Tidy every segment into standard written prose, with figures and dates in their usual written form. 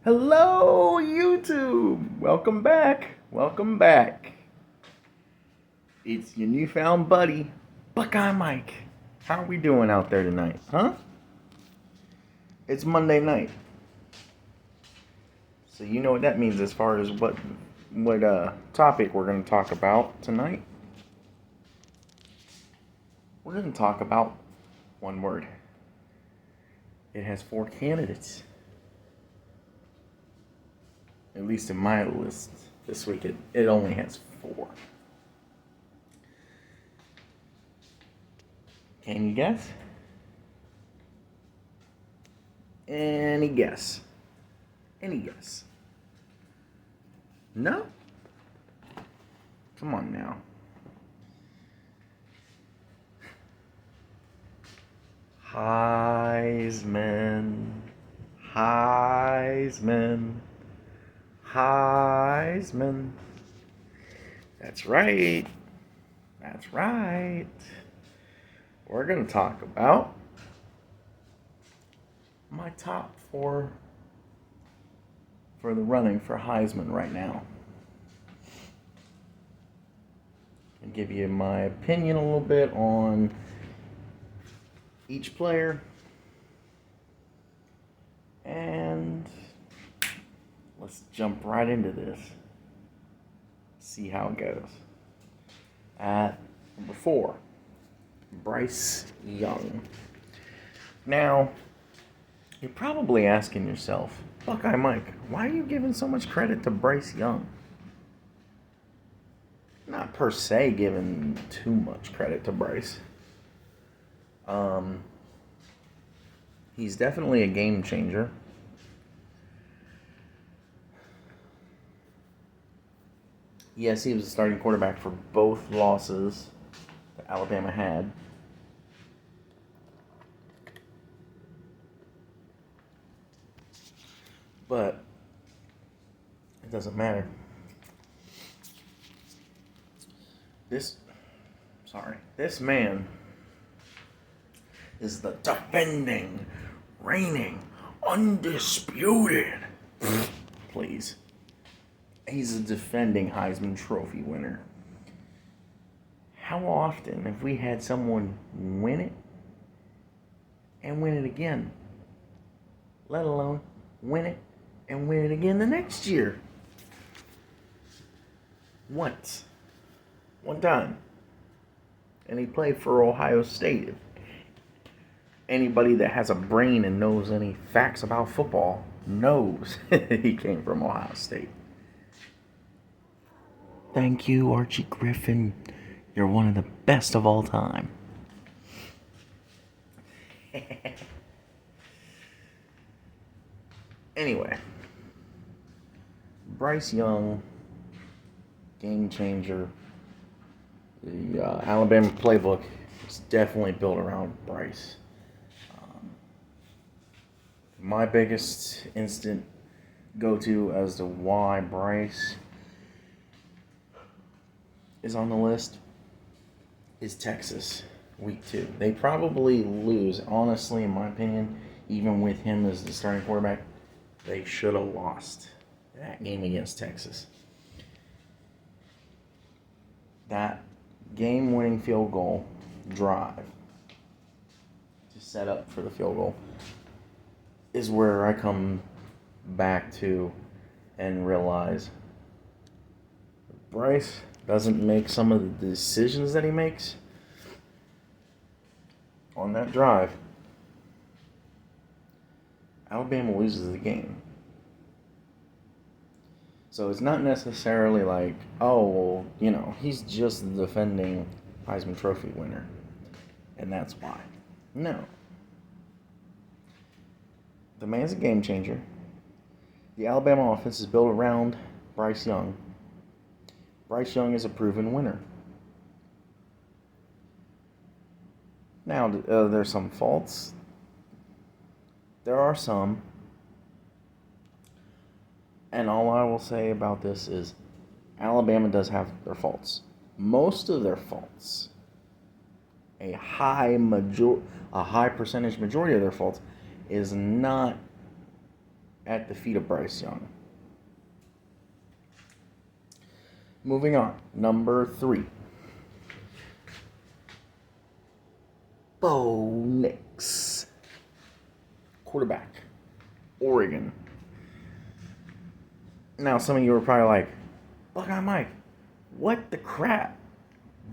Hello, YouTube! Welcome back. Welcome back. It's your newfound buddy, Buckeye Mike. How are we doing out there tonight, huh? It's Monday night. So you know what that means as far as what topic we're going to talk about tonight. We're going to talk about one word. It has 4 candidates. At least in my list this week, it only has 4. Can you guess? Any guess? Any guess? No? Come on now. Heisman. Heisman. Heisman. That's right. That's right. We're going to talk about my top 4 for the running for Heisman right now. And give you my opinion a little bit on each player. And let's jump right into this. See how it goes. At number 4, Bryce Young. Now, you're probably asking yourself, Buckeye Mike, why are you giving so much credit to Bryce Young? Not per se giving too much credit to Bryce. He's definitely a game changer. Yes, he was the starting quarterback for both losses that Alabama had. But it doesn't matter. This man is the defending, reigning, undisputed. Please. He's a defending Heisman Trophy winner. How often have we had someone win it and win it again? Let alone win it and win it again the next year. Once. One time. And he played for Ohio State. Anybody that has a brain and knows any facts about football knows he came from Ohio State. Thank you, Archie Griffin. You're one of the best of all time. Anyway, Bryce Young, game changer. The Alabama playbook is definitely built around Bryce. My biggest instant go-to as to why Bryce is on the list is Texas, week 2. They probably lose, honestly, in my opinion, even with him as the starting quarterback. They should have lost that game against Texas. That game-winning field goal drive to set up for the field goal is where I come back to and realize Bryce doesn't make some of the decisions that he makes on that drive, Alabama loses the game. So it's not necessarily like, oh, well, he's just the defending Heisman Trophy winner, and that's why. No. The man's a game changer. The Alabama offense is built around Bryce Young. Bryce Young is a proven winner. Now, there's some faults. There are some. And all I will say about this is Alabama does have their faults. Most of their faults, a high percentage majority of their faults, is not at the feet of Bryce Young. Moving on, number 3. Bo Nix, quarterback, Oregon. Now, some of you are probably like, Buckeye Mike, what the crap?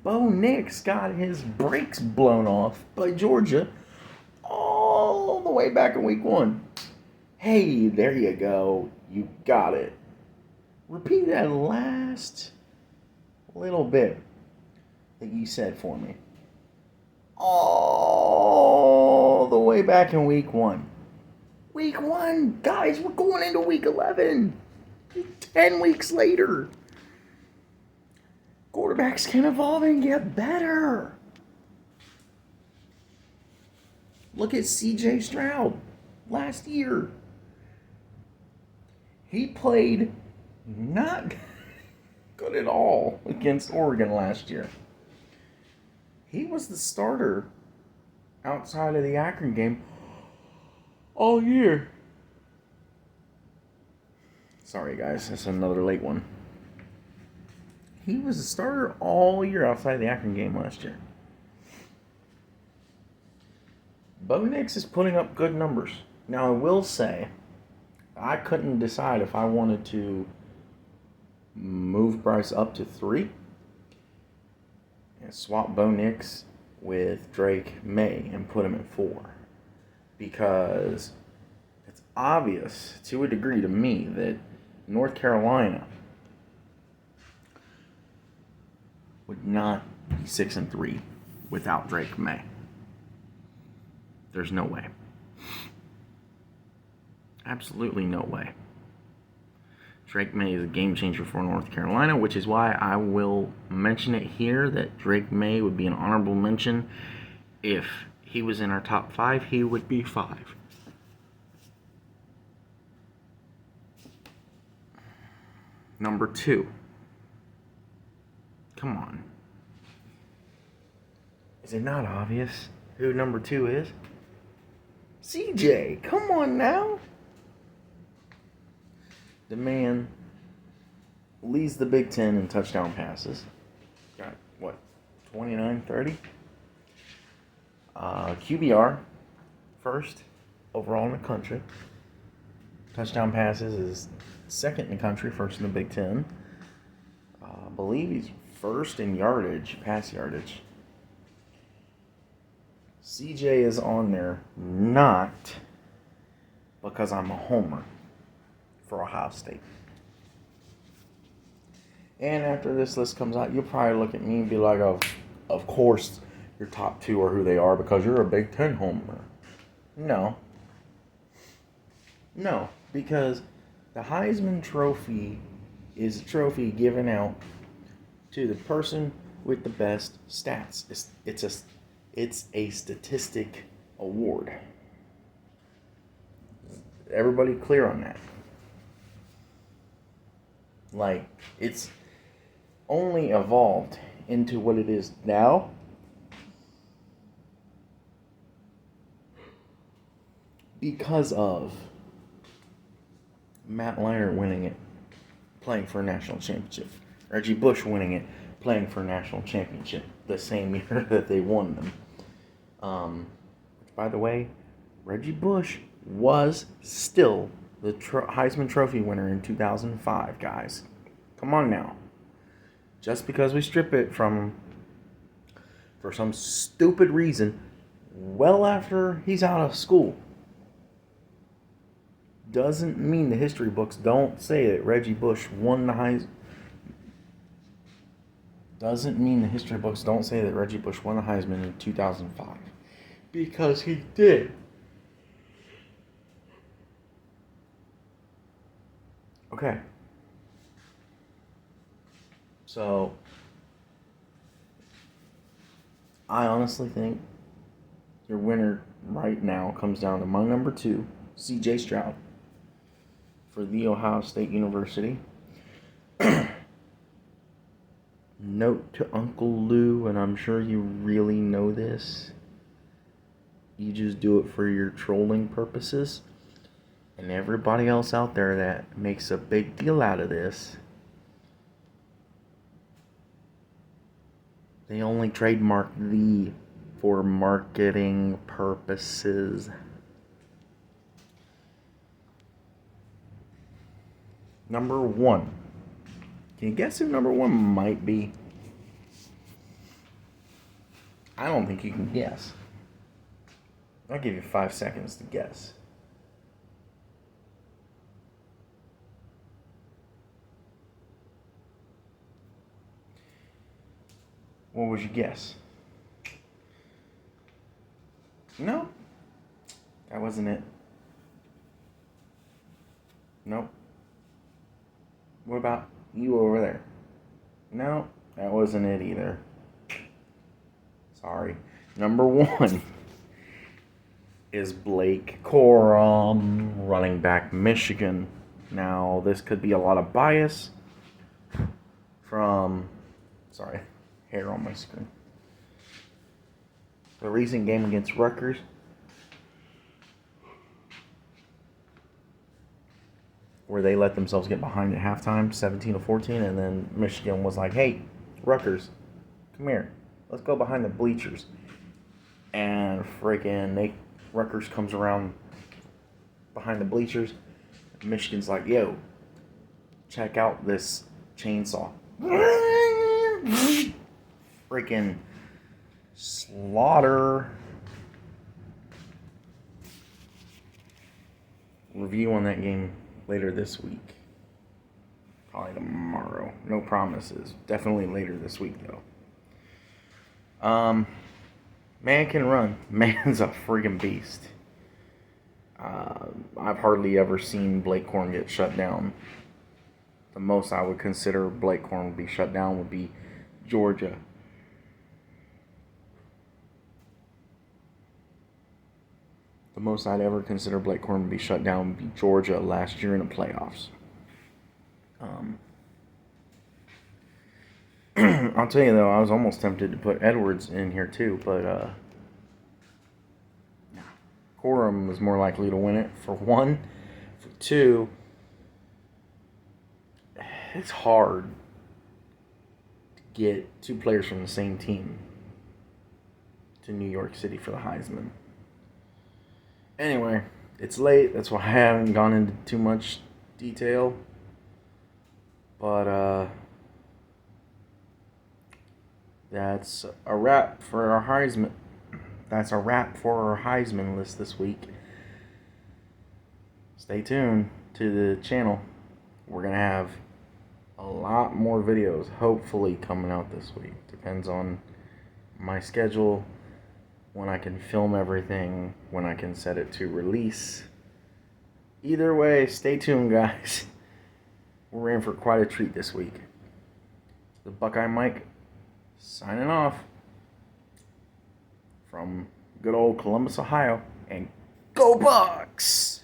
Bo Nix got his brakes blown off by Georgia all the way back in week 1. Hey, there you go. You got it. Repeat that last little bit that you said for me. All the way back in week 1. Week 1, guys, we're going into week 11. 10 weeks later. Quarterbacks can evolve and get better. Look at C.J. Stroud last year. He played not good at all against Oregon last year. He was the starter outside of the Akron game all year. Sorry, guys, that's another late one. He was the starter all year outside the Akron game last year. Bo Nix is putting up good numbers. Now, I will say, I couldn't decide if I wanted to move Bryce up to 3 and swap Bo Nix with Drake May and put him at 4. Because it's obvious to a degree to me that North Carolina would not be 6-3 without Drake May. There's no way. Absolutely no way. Drake May is a game changer for North Carolina, which is why I will mention it here that Drake May would be an honorable mention. If he was in our top 5, he would be 5. Number 2. Come on. Is it not obvious who number 2 is? CJ, come on now. The man leads the Big Ten in touchdown passes. Got, 29, 30? QBR, first overall in the country. Touchdown passes is second in the country, first in the Big Ten. I believe he's first in yardage, pass yardage. CJ is on there not because I'm a homer for Ohio State. And after this list comes out, you'll probably look at me and be like, of course your top 2 are who they are because you're a Big Ten homer. No, because the Heisman Trophy is a trophy given out to the person with the best stats. It's a statistic award. Everybody clear on that? Like, it's only evolved into what it is now because of Matt Leinart winning it, playing for a national championship. Reggie Bush winning it, playing for a national championship the same year that they won them. Which, by the way, Reggie Bush was still the Heisman Trophy winner in 2005, guys. Come on now. Just because we strip it from him for some stupid reason well after he's out of school doesn't mean the history books don't say that Reggie Bush won the Heisman. Doesn't mean the history books don't say that Reggie Bush won the Heisman in 2005. Because he did. Okay. So, I honestly think your winner right now comes down to my number 2, C.J. Stroud, for The Ohio State University. Note to Uncle Lou, and I'm sure you really know this. You just do it for your trolling purposes. And everybody else out there that makes a big deal out of this, they only trademark the for marketing purposes. Number one. Can you guess who number one might be? I don't think you can guess. I'll give you 5 seconds to guess. What would you guess? No, that wasn't it. Nope. What about you over there? No, that wasn't it either. Sorry. Number one is Blake Corum, running back, Michigan. Now, this could be a lot of bias from, sorry, hair on my screen. The recent game against Rutgers, where they let themselves get behind at halftime, 17-14, and then Michigan was like, hey, Rutgers, come here. Let's go behind the bleachers. And freaking Rutgers comes around behind the bleachers. Michigan's like, yo, check out this chainsaw. Freaking slaughter. Review on that game later this week. Probably tomorrow. No promises. Definitely later this week, though. Man can run. Man's a freaking beast. I've hardly ever seen Blake Corum get shut down. The most I would consider Blake Corum would be shut down would be Georgia. The most I'd ever consider Blake Corum to be shut down would be Georgia last year in the playoffs. I'll tell you though, I was almost tempted to put Edwards in here too, but Corum was more likely to win it, for one. For two, it's hard to get two players from the same team to New York City for the Heisman. Anyway, it's late. That's why I haven't gone into too much detail. But that's a wrap for our Heisman. That's a wrap for our Heisman list this week. Stay tuned to the channel. We're going to have a lot more videos hopefully coming out this week. Depends on my schedule, when I can film everything, when I can set it to release. Either way, stay tuned, guys. We're in for quite a treat this week. The Buckeye Mike signing off from good old Columbus, Ohio, and go Bucks!